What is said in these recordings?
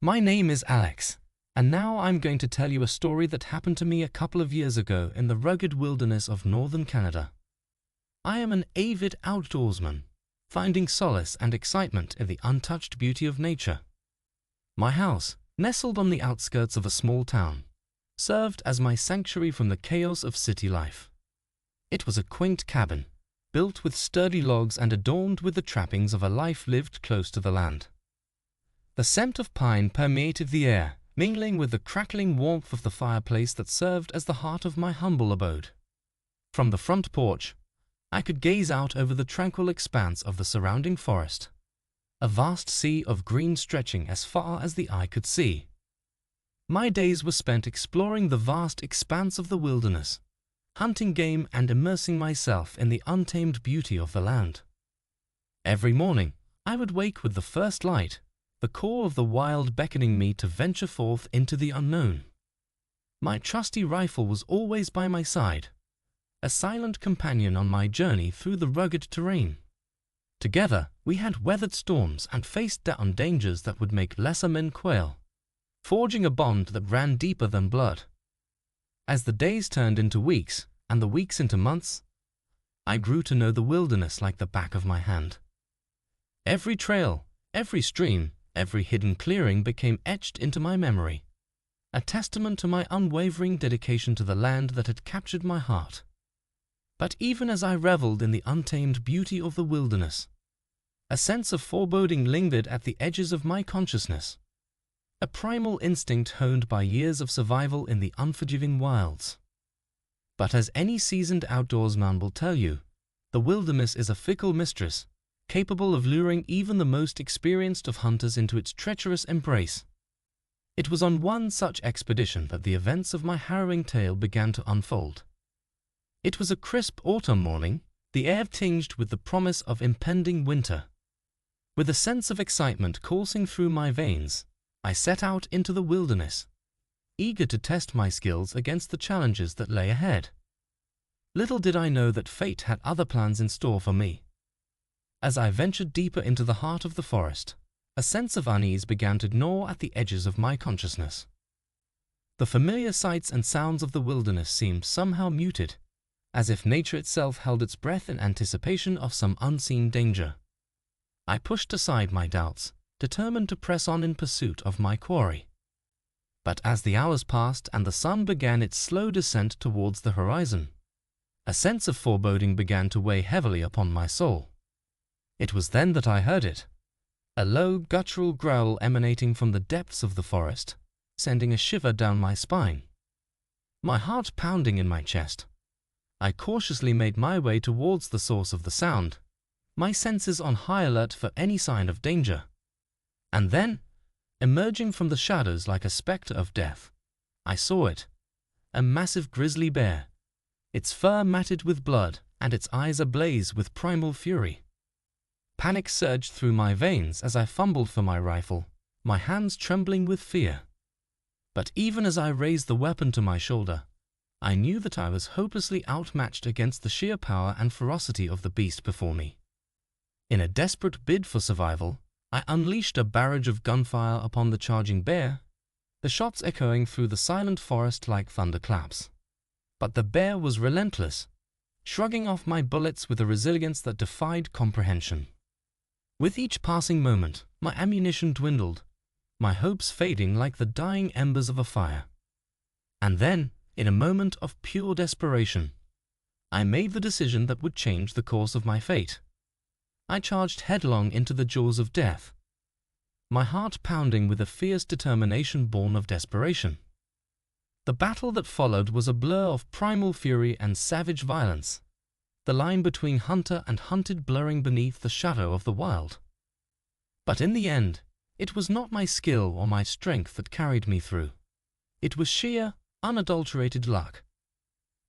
My name is Alex, and now I'm going to tell you a story that happened to me a couple of years ago in the rugged wilderness of northern Canada. I am an avid outdoorsman, finding solace and excitement in the untouched beauty of nature. My house, nestled on the outskirts of a small town, served as my sanctuary from the chaos of city life. It was a quaint cabin, built with sturdy logs and adorned with the trappings of a life lived close to the land. The scent of pine permeated the air, mingling with the crackling warmth of the fireplace that served as the heart of my humble abode. From the front porch, I could gaze out over the tranquil expanse of the surrounding forest, a vast sea of green stretching as far as the eye could see. My days were spent exploring the vast expanse of the wilderness, hunting game and immersing myself in the untamed beauty of the land. Every morning, I would wake with the first light, the call of the wild beckoning me to venture forth into the unknown. My trusty rifle was always by my side, a silent companion on my journey through the rugged terrain. Together, we had weathered storms and faced down dangers that would make lesser men quail, forging a bond that ran deeper than blood. As the days turned into weeks and the weeks into months, I grew to know the wilderness like the back of my hand. Every trail, every stream, every hidden clearing became etched into my memory, a testament to my unwavering dedication to the land that had captured my heart. But even as I reveled in the untamed beauty of the wilderness, a sense of foreboding lingered at the edges of my consciousness, a primal instinct honed by years of survival in the unforgiving wilds. But as any seasoned outdoorsman will tell you, the wilderness is a fickle mistress, capable of luring even the most experienced of hunters into its treacherous embrace. It was on one such expedition that the events of my harrowing tale began to unfold. It was a crisp autumn morning, the air tinged with the promise of impending winter. With a sense of excitement coursing through my veins, I set out into the wilderness, eager to test my skills against the challenges that lay ahead. Little did I know that fate had other plans in store for me. As I ventured deeper into the heart of the forest, a sense of unease began to gnaw at the edges of my consciousness. The familiar sights and sounds of the wilderness seemed somehow muted, as if nature itself held its breath in anticipation of some unseen danger. I pushed aside my doubts, determined to press on in pursuit of my quarry. But as the hours passed and the sun began its slow descent towards the horizon, a sense of foreboding began to weigh heavily upon my soul. It was then that I heard it, a low, guttural growl emanating from the depths of the forest, sending a shiver down my spine. My heart pounding in my chest, I cautiously made my way towards the source of the sound, my senses on high alert for any sign of danger. And then, emerging from the shadows like a spectre of death, I saw it, a massive grizzly bear, its fur matted with blood and its eyes ablaze with primal fury. Panic surged through my veins as I fumbled for my rifle, my hands trembling with fear. But even as I raised the weapon to my shoulder, I knew that I was hopelessly outmatched against the sheer power and ferocity of the beast before me. In a desperate bid for survival, I unleashed a barrage of gunfire upon the charging bear, the shots echoing through the silent forest like thunderclaps. But the bear was relentless, shrugging off my bullets with a resilience that defied comprehension. With each passing moment, my ammunition dwindled, my hopes fading like the dying embers of a fire. And then, in a moment of pure desperation, I made the decision that would change the course of my fate. I charged headlong into the jaws of death, my heart pounding with a fierce determination born of desperation. The battle that followed was a blur of primal fury and savage violence, the line between hunter and hunted blurring beneath the shadow of the wild. But in the end, it was not my skill or my strength that carried me through. It was sheer, unadulterated luck.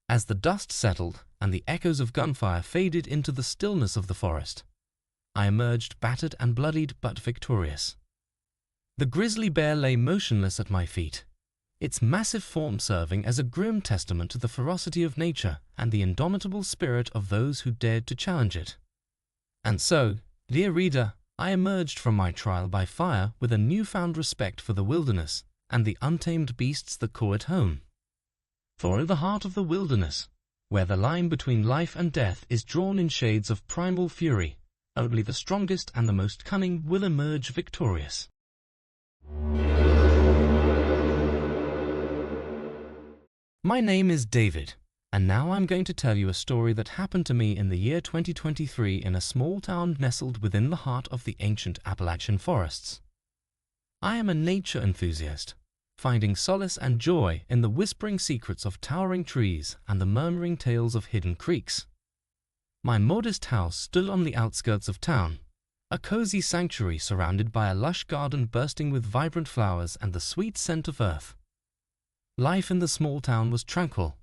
As the dust settled and the echoes of gunfire faded into the stillness of the forest, I emerged battered and bloodied but victorious. The grizzly bear lay motionless at my feet, its massive form serving as a grim testament to the ferocity of nature and the indomitable spirit of those who dared to challenge it. And so, dear reader, I emerged from my trial by fire with a newfound respect for the wilderness and the untamed beasts that call it home. For in the heart of the wilderness, where the line between life and death is drawn in shades of primal fury, only the strongest and the most cunning will emerge victorious. My name is David, and now I'm going to tell you a story that happened to me in the year 2023 in a small town nestled within the heart of the ancient Appalachian forests. I am a nature enthusiast, finding solace and joy in the whispering secrets of towering trees and the murmuring tales of hidden creeks. My modest house stood on the outskirts of town, a cozy sanctuary surrounded by a lush garden bursting with vibrant flowers and the sweet scent of earth. Life in the small town was tranquil,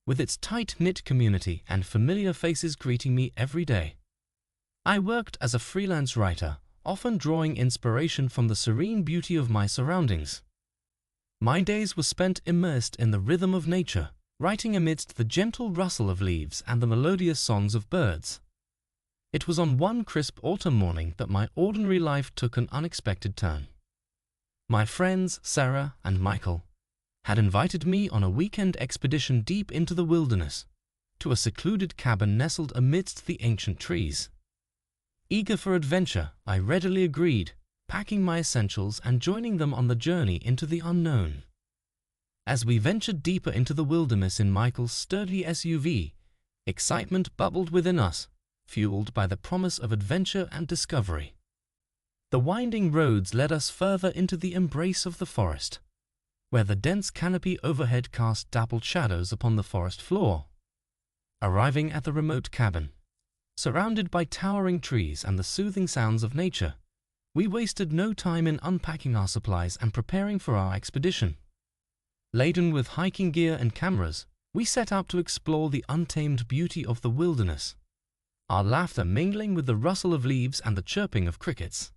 with its tight-knit community and familiar faces greeting me every day. I worked as a freelance writer, often drawing inspiration from the serene beauty of my surroundings. My days were spent immersed in the rhythm of nature, writing amidst the gentle rustle of leaves and the melodious songs of birds. It was on one crisp autumn morning that my ordinary life took an unexpected turn. My friends, Sarah and Michael, had invited me on a weekend expedition deep into the wilderness, to a secluded cabin nestled amidst the ancient trees. Eager for adventure, I readily agreed, packing my essentials and joining them on the journey into the unknown. As we ventured deeper into the wilderness in Michael's sturdy SUV, excitement bubbled within us, fueled by the promise of adventure and discovery. The winding roads led us further into the embrace of the forest, where the dense canopy overhead cast dappled shadows upon the forest floor. Arriving at the remote cabin, surrounded by towering trees and the soothing sounds of nature, we wasted no time in unpacking our supplies and preparing for our expedition. Laden with hiking gear and cameras, we set out to explore the untamed beauty of the wilderness, our laughter mingling with the rustle of leaves and the chirping of crickets.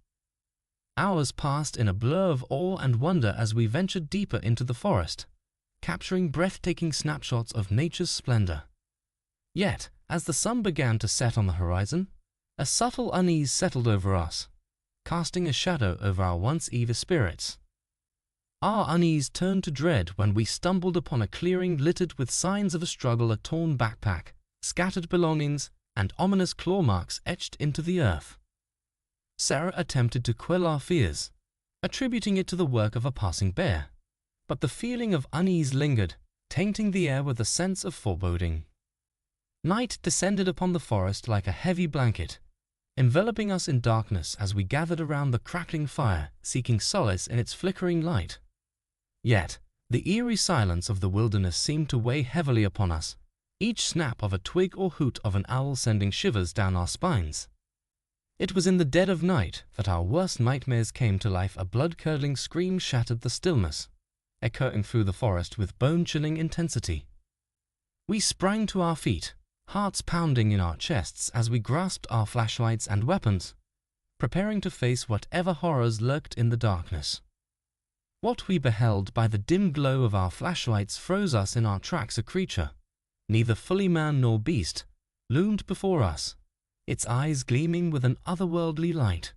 Hours passed in a blur of awe and wonder as we ventured deeper into the forest, capturing breathtaking snapshots of nature's splendor. Yet, as the sun began to set on the horizon, a subtle unease settled over us, casting a shadow over our once eager spirits. Our unease turned to dread when we stumbled upon a clearing littered with signs of a struggle, a torn backpack, scattered belongings, and ominous claw marks etched into the earth. Sarah attempted to quell our fears, attributing it to the work of a passing bear, but the feeling of unease lingered, tainting the air with a sense of foreboding. Night descended upon the forest like a heavy blanket, enveloping us in darkness as we gathered around the crackling fire, seeking solace in its flickering light. Yet, the eerie silence of the wilderness seemed to weigh heavily upon us, each snap of a twig or hoot of an owl sending shivers down our spines. It was in the dead of night that our worst nightmares came to life. A blood-curdling scream shattered the stillness, echoing through the forest with bone-chilling intensity. We sprang to our feet, hearts pounding in our chests as we grasped our flashlights and weapons, preparing to face whatever horrors lurked in the darkness. What we beheld by the dim glow of our flashlights froze us in our tracks. A creature, neither fully man nor beast, loomed before us, its eyes gleaming with an otherworldly light.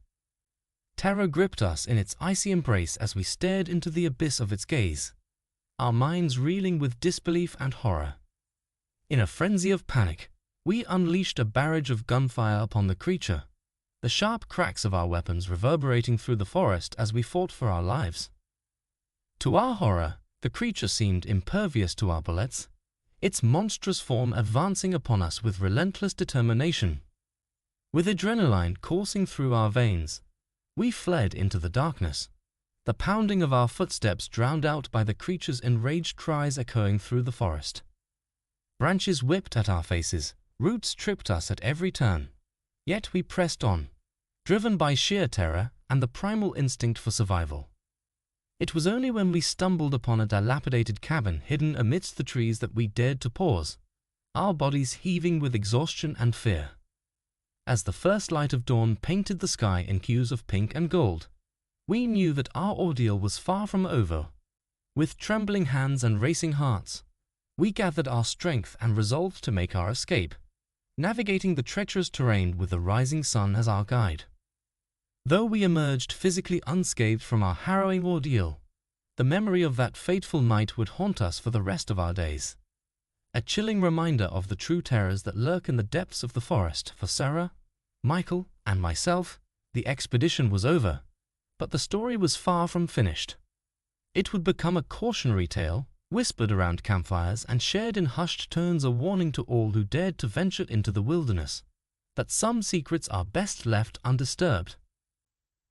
Terror gripped us in its icy embrace as we stared into the abyss of its gaze, our minds reeling with disbelief and horror. In a frenzy of panic, we unleashed a barrage of gunfire upon the creature, the sharp cracks of our weapons reverberating through the forest as we fought for our lives. To our horror, the creature seemed impervious to our bullets, its monstrous form advancing upon us with relentless determination. With adrenaline coursing through our veins, we fled into the darkness, the pounding of our footsteps drowned out by the creature's enraged cries echoing through the forest. Branches whipped at our faces, roots tripped us at every turn, yet we pressed on, driven by sheer terror and the primal instinct for survival. It was only when we stumbled upon a dilapidated cabin hidden amidst the trees that we dared to pause, our bodies heaving with exhaustion and fear. As the first light of dawn painted the sky in hues of pink and gold, we knew that our ordeal was far from over. With trembling hands and racing hearts, we gathered our strength and resolved to make our escape, navigating the treacherous terrain with the rising sun as our guide. Though we emerged physically unscathed from our harrowing ordeal, the memory of that fateful night would haunt us for the rest of our days. A chilling reminder of the true terrors that lurk in the depths of the forest. For Sarah, Michael, and myself, the expedition was over, but the story was far from finished. It would become a cautionary tale, whispered around campfires and shared in hushed tones, a warning to all who dared to venture into the wilderness, that some secrets are best left undisturbed.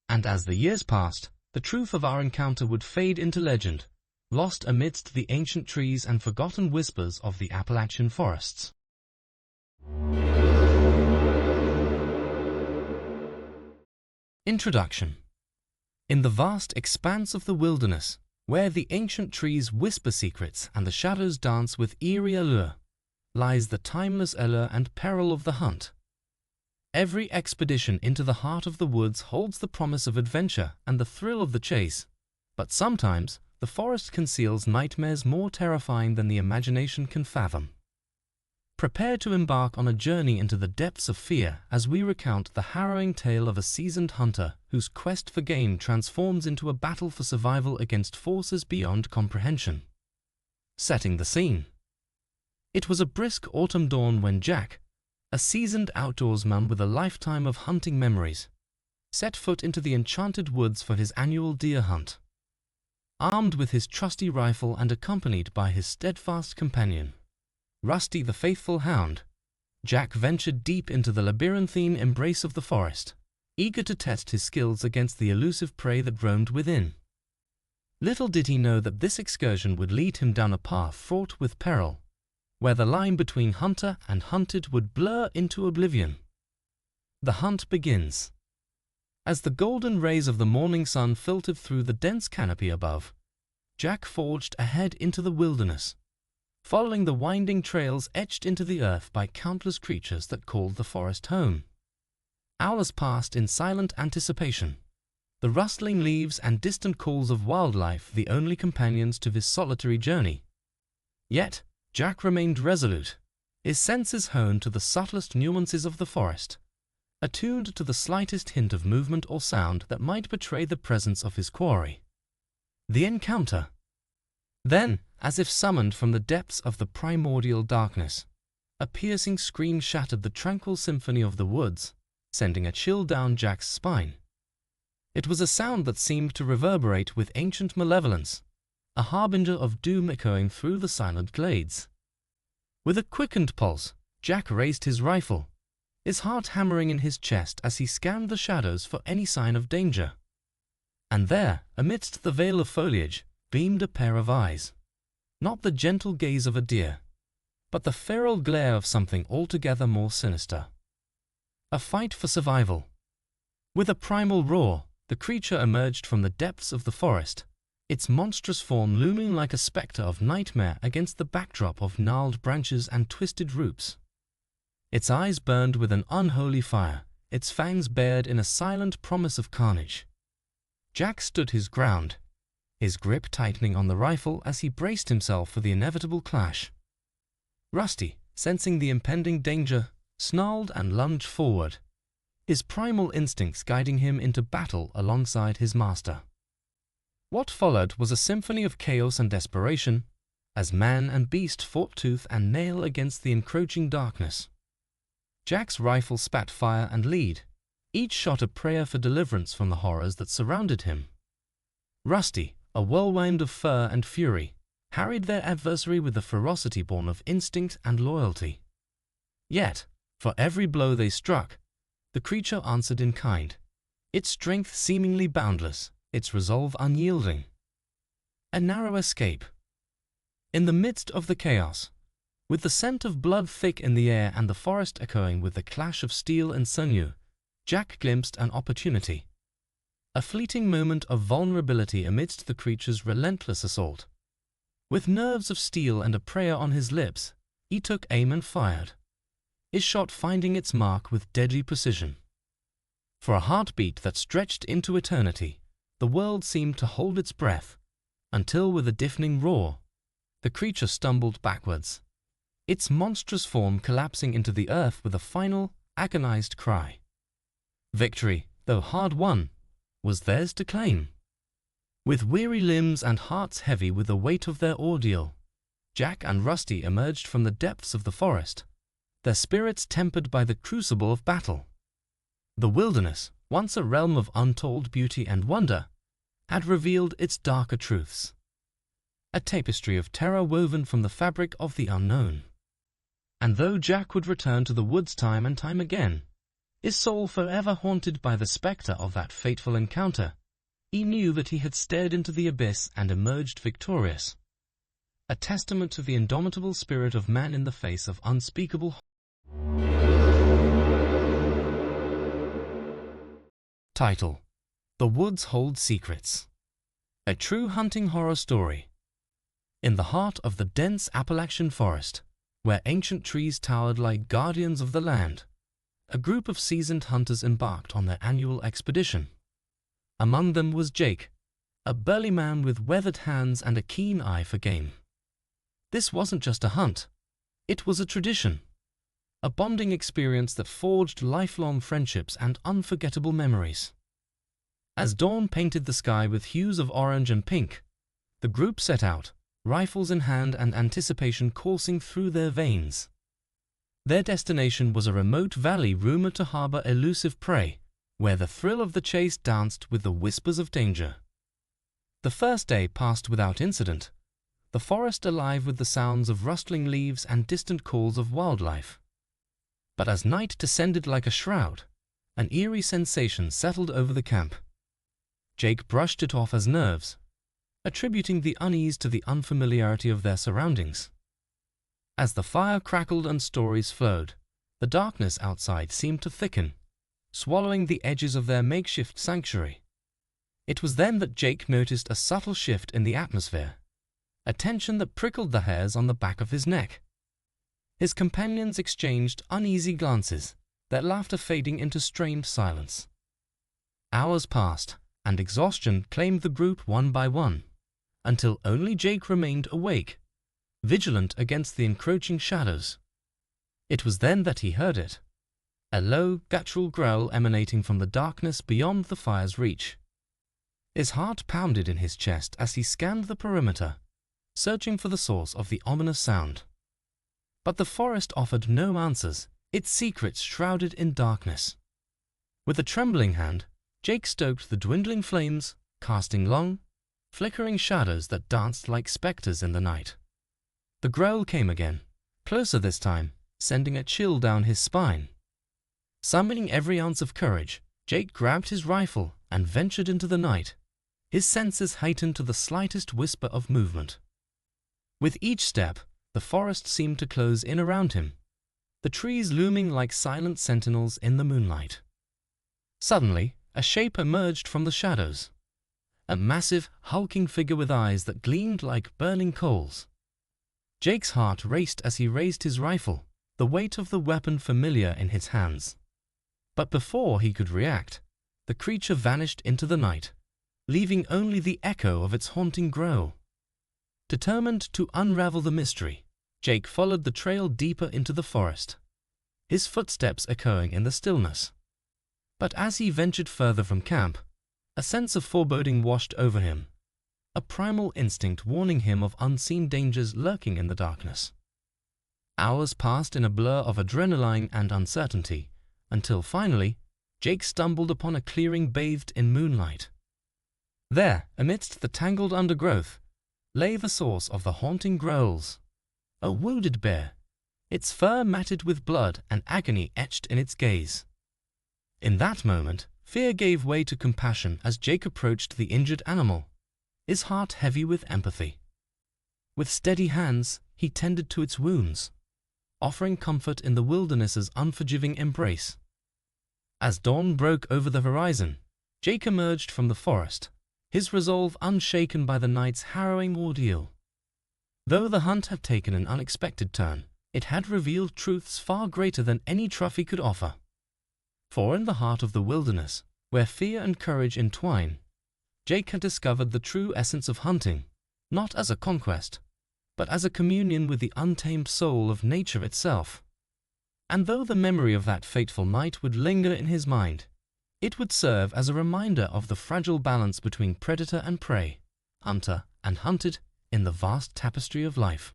And as the years passed, the truth of our encounter would fade into legend, lost amidst the ancient trees and forgotten whispers of the Appalachian forests. Introduction. In the vast expanse of the wilderness, where the ancient trees whisper secrets and the shadows dance with eerie allure, lies the timeless allure and peril of the hunt. Every expedition into the heart of the woods holds the promise of adventure and the thrill of the chase, but sometimes the forest conceals nightmares more terrifying than the imagination can fathom. Prepare to embark on a journey into the depths of fear as we recount the harrowing tale of a seasoned hunter whose quest for game transforms into a battle for survival against forces beyond comprehension. Setting the scene. It was a brisk autumn dawn when Jack, a seasoned outdoorsman with a lifetime of hunting memories, set foot into the enchanted woods for his annual deer hunt. Armed with his trusty rifle and accompanied by his steadfast companion, Rusty the faithful hound, Jack ventured deep into the labyrinthine embrace of the forest, eager to test his skills against the elusive prey that roamed within. Little did he know that this excursion would lead him down a path fraught with peril, where the line between hunter and hunted would blur into oblivion. The hunt begins. As the golden rays of the morning sun filtered through the dense canopy above, Jack forged ahead into the wilderness, following the winding trails etched into the earth by countless creatures that called the forest home. Hours passed in silent anticipation, the rustling leaves and distant calls of wildlife the only companions to his solitary journey. Yet, Jack remained resolute, his senses honed to the subtlest nuances of the forest, attuned to the slightest hint of movement or sound that might betray the presence of his quarry. The encounter. Then, as if summoned from the depths of the primordial darkness, a piercing scream shattered the tranquil symphony of the woods, sending a chill down Jack's spine. It was a sound that seemed to reverberate with ancient malevolence, a harbinger of doom echoing through the silent glades. With a quickened pulse, Jack raised his rifle, his heart hammering in his chest as he scanned the shadows for any sign of danger. And there, amidst the veil of foliage, beamed a pair of eyes. Not the gentle gaze of a deer, but the feral glare of something altogether more sinister. A fight for survival. With a primal roar, the creature emerged from the depths of the forest, its monstrous form looming like a specter of nightmare against the backdrop of gnarled branches and twisted roots. Its eyes burned with an unholy fire, its fangs bared in a silent promise of carnage. Jack stood his ground, his grip tightening on the rifle as he braced himself for the inevitable clash. Rusty, sensing the impending danger, snarled and lunged forward, his primal instincts guiding him into battle alongside his master. What followed was a symphony of chaos and desperation, as man and beast fought tooth and nail against the encroaching darkness. Jack's rifle spat fire and lead, each shot a prayer for deliverance from the horrors that surrounded him. Rusty, a whirlwind of fur and fury, harried their adversary with the ferocity born of instinct and loyalty. Yet, for every blow they struck, the creature answered in kind, its strength seemingly boundless, its resolve unyielding. A narrow escape. In the midst of the chaos, with the scent of blood thick in the air and the forest echoing with the clash of steel and sinew, Jack glimpsed an opportunity. A fleeting moment of vulnerability amidst the creature's relentless assault. With nerves of steel and a prayer on his lips, he took aim and fired, his shot finding its mark with deadly precision. For a heartbeat that stretched into eternity, the world seemed to hold its breath, until with a deafening roar, the creature stumbled backwards, its monstrous form collapsing into the earth with a final, agonized cry. Victory, though hard-won, was theirs to claim. With weary limbs and hearts heavy with the weight of their ordeal, Jack and Rusty emerged from the depths of the forest, their spirits tempered by the crucible of battle. The wilderness, once a realm of untold beauty and wonder, had revealed its darker truths. A tapestry of terror woven from the fabric of the unknown. And though Jack would return to the woods time and time again, his soul forever haunted by the spectre of that fateful encounter, he knew that he had stared into the abyss and emerged victorious. A testament to the indomitable spirit of man in the face of unspeakable Title: The Woods Hold Secrets. A true hunting horror story. In the heart of the dense Appalachian forest, where ancient trees towered like guardians of the land, a group of seasoned hunters embarked on their annual expedition. Among them was Jake, a burly man with weathered hands and a keen eye for game. This wasn't just a hunt, it was a tradition, a bonding experience that forged lifelong friendships and unforgettable memories. As dawn painted the sky with hues of orange and pink, the group set out, rifles in hand and anticipation coursing through their veins. Their destination was a remote valley rumored to harbor elusive prey, where the thrill of the chase danced with the whispers of danger. The first day passed without incident, the forest alive with the sounds of rustling leaves and distant calls of wildlife. But as night descended like a shroud, an eerie sensation settled over the camp. Jake brushed it off as nerves, attributing the unease to the unfamiliarity of their surroundings. As the fire crackled and stories flowed, the darkness outside seemed to thicken, swallowing the edges of their makeshift sanctuary. It was then that Jake noticed a subtle shift in the atmosphere, a tension that prickled the hairs on the back of his neck. His companions exchanged uneasy glances, their laughter fading into strained silence. Hours passed, and exhaustion claimed the group one by one, until only Jake remained awake, vigilant against the encroaching shadows. It was then that he heard it, a low, guttural growl emanating from the darkness beyond the fire's reach. His heart pounded in his chest as he scanned the perimeter, searching for the source of the ominous sound. But the forest offered no answers, its secrets shrouded in darkness. With a trembling hand, Jake stoked the dwindling flames, casting long, flickering shadows that danced like specters in the night. The growl came again, closer this time, sending a chill down his spine. Summoning every ounce of courage, Jake grabbed his rifle and ventured into the night, his senses heightened to the slightest whisper of movement. With each step, the forest seemed to close in around him, the trees looming like silent sentinels in the moonlight. Suddenly, a shape emerged from the shadows, a massive, hulking figure with eyes that gleamed like burning coals. Jake's heart raced as he raised his rifle, the weight of the weapon familiar in his hands. But before he could react, the creature vanished into the night, leaving only the echo of its haunting growl. Determined to unravel the mystery, Jake followed the trail deeper into the forest, his footsteps echoing in the stillness. But as he ventured further from camp, a sense of foreboding washed over him, a primal instinct warning him of unseen dangers lurking in the darkness. Hours passed in a blur of adrenaline and uncertainty, until finally, Jake stumbled upon a clearing bathed in moonlight. There, amidst the tangled undergrowth, lay the source of the haunting growls, a wounded bear, its fur matted with blood and agony etched in its gaze. In that moment, fear gave way to compassion as Jake approached the injured animal, his heart heavy with empathy. With steady hands, he tended to its wounds, offering comfort in the wilderness's unforgiving embrace. As dawn broke over the horizon, Jake emerged from the forest, his resolve unshaken by the night's harrowing ordeal. Though the hunt had taken an unexpected turn, it had revealed truths far greater than any trophy could offer. For in the heart of the wilderness, where fear and courage entwine, Jake had discovered the true essence of hunting, not as a conquest, but as a communion with the untamed soul of nature itself. And though the memory of that fateful night would linger in his mind, It would serve as a reminder of the fragile balance between predator and prey, hunter and hunted in the vast tapestry of life.